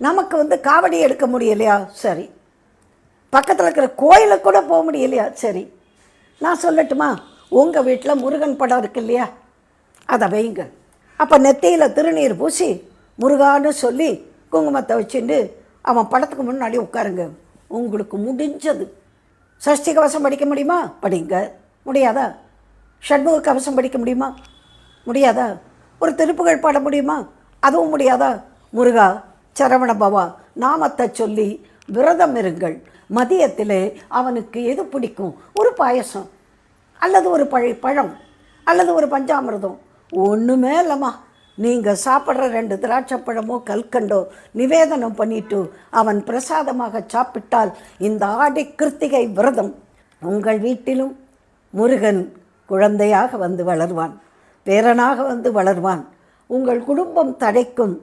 நமக்கு காவடி எடுக்க முடியலையா? சரி. பக்கத்தில் இருக்கிற கோயிலுக்கு கூட போக முடியலையா? சரி. நான் சொல்லட்டுமா? உங்கள் வீட்டில் முருகன் படம் இருக்கு இல்லையா, அதை வைங்க. அப்போ நெத்தியில் திருநீர் பூசி முருகான்னு சொல்லி குங்குமத்தை வச்சுட்டு அவன் படத்துக்கு முன்னாடி உட்காருங்க. உங்களுக்கு முடிஞ்சது. சஷ்டி கவசம் படிக்க முடியுமா? படிங்க. முடியாதா? ஷண்முக கவசம் படிக்க முடியுமா? முடியாதா? ஒரு திருப்புகழ் பாட முடியுமா? அதுவும் முடியாதா? முருகா சரவண பவா நாமத்தை சொல்லி விரதம் இருங்கள். மதியத்தில் அவனுக்கு எது பிடிக்கும்? ஒரு பாயசம் அல்லது ஒரு பழம் அல்லது ஒரு பஞ்சாமிர்தம், ஒன்றுமே இல்லைம்மா. நீங்கள் சாப்பிட்ற 2 திராட்சை பழமோ கல்கண்டோ நிவேதனம் பண்ணிட்டு அவன் பிரசாதமாக சாப்பிட்டால் இந்த ஆடி கிருத்திகை விரதம் உங்கள் வீட்டிலும் முருகன் குழந்தையாக வந்து வளர்வான், பேரனாக வந்து வளர்வான். உங்கள் குடும்பம் தழைக்கும்.